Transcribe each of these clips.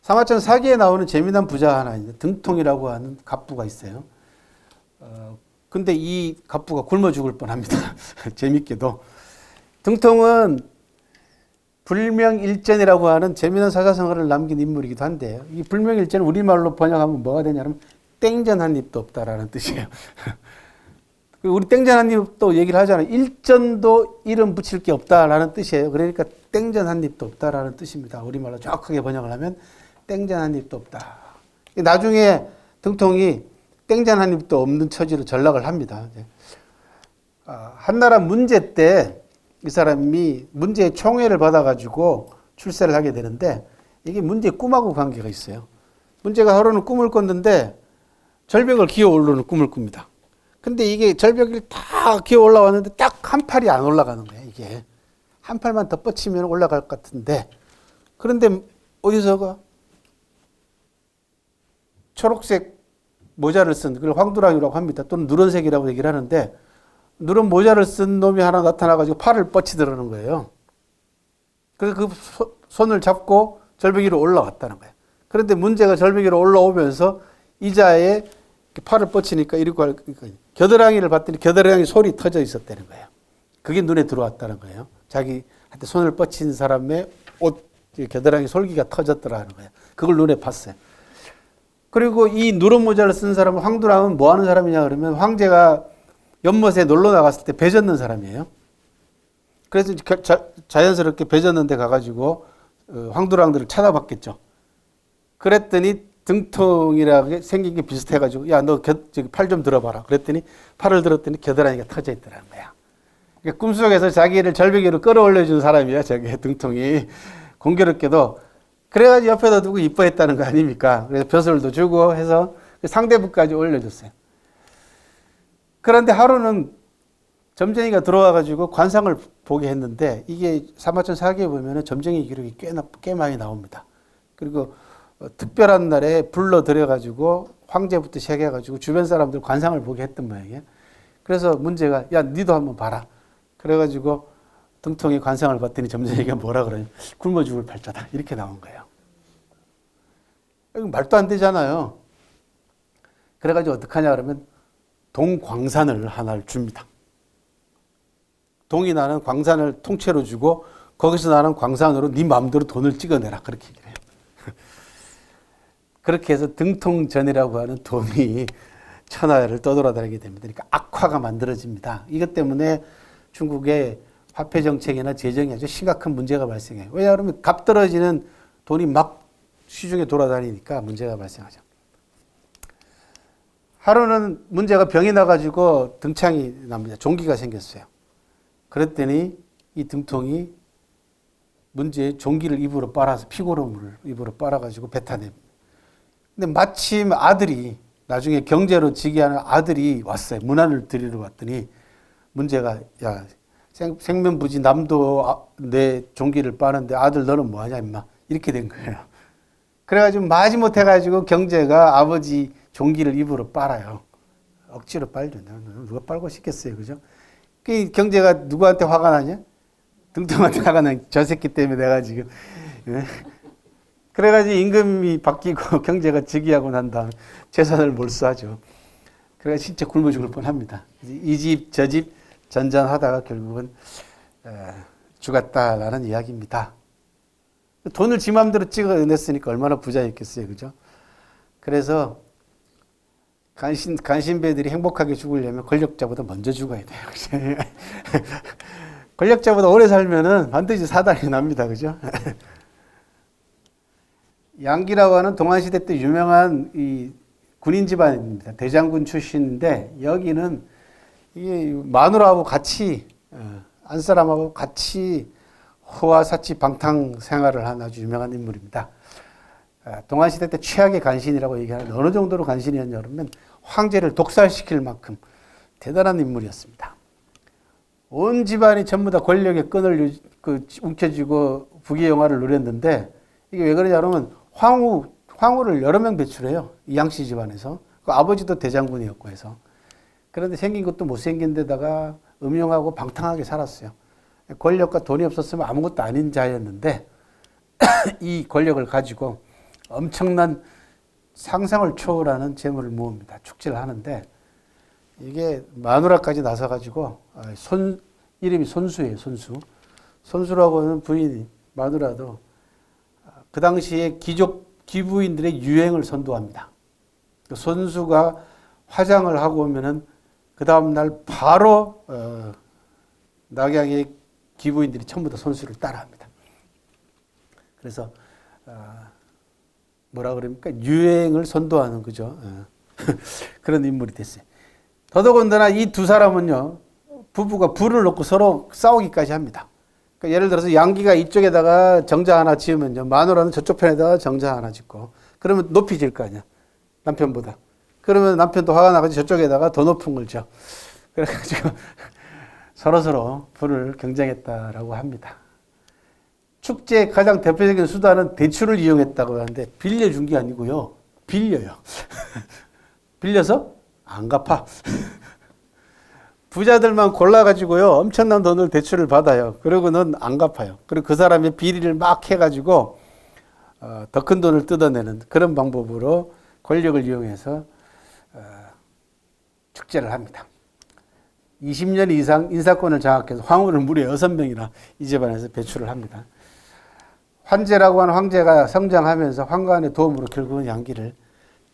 사마천 사기에 나오는 재미난 부자 하나 있는데 등통이라고 하는 갑부가 있어요. 근데 이 갑부가 굶어 죽을 뻔합니다. 재밌게도. 등통은 불명일전이라고 하는 재미난 사자성어를 남긴 인물이기도 한데 이 불명일전은 우리말로 번역하면 뭐가 되냐면 땡전 한 입도 없다라는 뜻이에요. 우리 땡전 한 입도 얘기를 하잖아요. 일전도 이름 붙일 게 없다라는 뜻이에요. 그러니까 땡전 한 입도 없다라는 뜻입니다. 우리말로 정확하게 번역을 하면 땡전 한 입도 없다. 나중에 등통이 땡전 한 입도 없는 처지로 전락을 합니다. 한나라 문제 때 이 사람이 문제의 총애를 받아가지고 출세를 하게 되는데 이게 문제의 꿈하고 관계가 있어요. 문제가 하루는 꿈을 꿨는데 절벽을 기어 오르는 꿈을 꿉니다. 근데 이게 절벽을 다 기어 올라왔는데 딱 한 팔이 안 올라가는 거예요. 이게 한 팔만 더 뻗치면 올라갈 것 같은데 그런데 어디서가 초록색 모자를 쓴 그걸 황두랑이라고 합니다. 또는 누런색이라고 얘기를 하는데 누런 모자를 쓴 놈이 하나 나타나가지고 팔을 뻗치더라는 거예요. 그래서 그 손을 잡고 절벽 위로 올라왔다는 거예요. 그런데 문제가 절벽 위로 올라오면서 이자에 팔을 뻗치니까 이렇게 겨드랑이를 봤더니 겨드랑이 솔이 터져 있었다는 거예요. 그게 눈에 들어왔다는 거예요. 자기한테 손을 뻗친 사람의 옷 겨드랑이 솔기가 터졌더라는 거예요. 그걸 눈에 봤어요. 그리고 이 누런 모자를 쓴 사람은 황두랑은 뭐 하는 사람이냐 그러면 황제가 연못에 놀러 나갔을 때 배 젓는 사람이에요. 그래서 자연스럽게 배 젓는 데 가가지고 황두랑들을 찾아봤겠죠. 그랬더니 등통이라고 생긴 게 비슷해가지고 야 너 팔 좀 들어봐라. 그랬더니 팔을 들었더니 겨드랑이가 터져 있더라는 거야. 그러니까 꿈속에서 자기를 절벽 위로 끌어올려준 사람이야. 저기 등통이. 공교롭게도 그래가지고 옆에다 두고 이뻐했다는 거 아닙니까? 그래서 벼슬도 주고 해서 상대부까지 올려줬어요. 그런데 하루는 점쟁이가 들어와가지고 관상을 보게 했는데 이게 사마천 사기에 보면은 점쟁이 기록이 꽤 많이 나옵니다. 그리고 특별한 날에 불러들여가지고 황제부터 시작해가지고 주변 사람들 관상을 보게 했던 모양이에요. 그래서 문제가 야 니도 한번 봐라. 그래가지고 등통이 관상을 봤더니 점쟁이가 뭐라 그러냐. 굶어 죽을 팔자다. 이렇게 나온 거예요. 이거 말도 안 되잖아요. 그래가지고 어떡하냐 그러면 동광산을 하나를 줍니다. 동이 나는 광산을 통째로 주고 거기서 나는 광산으로 네 마음대로 돈을 찍어내라. 그렇게 얘기를 해요. 그렇게 해서 등통전이라고 하는 돈이 천하를 떠돌아다니게 됩니다. 그러니까 악화가 만들어집니다. 이것 때문에 중국의 화폐 정책이나 재정이 아주 심각한 문제가 발생해요. 왜냐하면 값 떨어지는 돈이 막 시중에 돌아다니니까 문제가 발생하죠. 하루는 문제가 병이 나가지고 등창이 납니다. 종기가 생겼어요. 그랬더니 이 등통이 문제의 종기를 입으로 빨아서 피고름을 입으로 빨아가지고 뱉어냅니다. 근데 마침 아들이 나중에 경제로 즉위하는 아들이 왔어요. 문안을 드리러 왔더니 문제가 야 생면부지 남도 내 종기를 빠는데 아들 너는 뭐하냐 임마 이렇게 된 거예요. 그래가지고 마지못해가지고 경제가 아버지 종기를 입으로 빨아요. 억지로 빨죠. 누가 빨고 싶겠어요. 그죠? 그 경제가 누구한테 화가 나냐? 등통한테 화가 나냐? 저 새끼 때문에 내가 지금. 그래가지고 임금이 바뀌고 경제가 즉위하고 난 다음 재산을 몰수하죠. 그래서 진짜 굶어 죽을 뻔합니다. 이 집 저 집 전전하다가 결국은 죽었다라는 이야기입니다. 돈을 지 맘대로 찍어냈으니까 얼마나 부자였겠어요. 그죠? 그래서 간신배들이 행복하게 죽으려면 권력자보다 먼저 죽어야 돼요. 권력자보다 오래 살면은 반드시 사단이 납니다. 그죠? 양기라고 하는 동안시대 때 유명한 이 군인 집안입니다. 대장군 출신인데 여기는 이게 마누라하고 같이 안사람하고 같이 호화사치 방탕 생활을 한 아주 유명한 인물입니다. 동안시대 때 최악의 간신이라고 얘기하는데 어느 정도로 간신이었냐 그러면 황제를 독살시킬 만큼 대단한 인물이었습니다. 온 집안이 전부 다 권력의 끈을 움켜쥐고 부귀영화를 누렸는데 이게 왜 그러냐 그러면 황후를 여러 명 배출해요. 이양씨 집안에서. 그 아버지도 대장군이었고 해서. 그런데 생긴 것도 못생긴 데다가 음흉하고 방탕하게 살았어요. 권력과 돈이 없었으면 아무것도 아닌 자였는데 이 권력을 가지고 엄청난 상상을 초월하는 재물을 모읍니다. 축제를 하는데 이게 마누라까지 나서가지고 이름이 손수예요. 손수. 손수라고 하는 부인이 마누라도 그 당시에 기부인들의 유행을 선도합니다. 손수가 화장을 하고 오면은 그 다음날 바로 낙양의 기부인들이 전부 다 손수를 따라합니다. 그래서 뭐라 그럽니까? 유행을 선도하는 거죠. 그런 인물이 됐어요. 더더군다나 이 두 사람은요, 부부가 불을 놓고 서로 싸우기까지 합니다. 그러니까 예를 들어서 양기가 이쪽에다가 정자 하나 지으면요, 마누라는 저쪽 편에다가 정자 하나 짓고, 그러면 높이 질 거 아니야, 남편보다. 그러면 남편도 화가 나가지고 저쪽에다가 더 높은 걸 져. 그래가지고 서로서로 불을 경쟁했다라고 합니다. 축제의 가장 대표적인 수단은 대출을 이용했다고 하는데 빌려준 게 아니고요. 빌려요. 빌려서 안 갚아. 부자들만 골라가지고요. 엄청난 돈을 대출을 받아요. 그러고는 안 갚아요. 그리고 그 사람의 비리를 막 해가지고 더 큰 돈을 뜯어내는 그런 방법으로 권력을 이용해서 축제를 합니다. 20년 이상 인사권을 장악해서 황후를 무려 6명이나 이 집안에서 배출을 합니다. 환제라고 하는 황제가 성장하면서 황관의 도움으로 결국은 양기를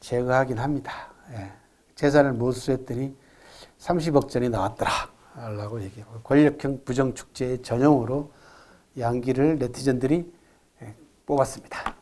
제거하긴 합니다. 예. 재산을 몰수했더니 30억 전이 나왔더라 라고 얘기하고, 권력형 부정축제의 전형으로 양기를 네티즌들이 뽑았습니다.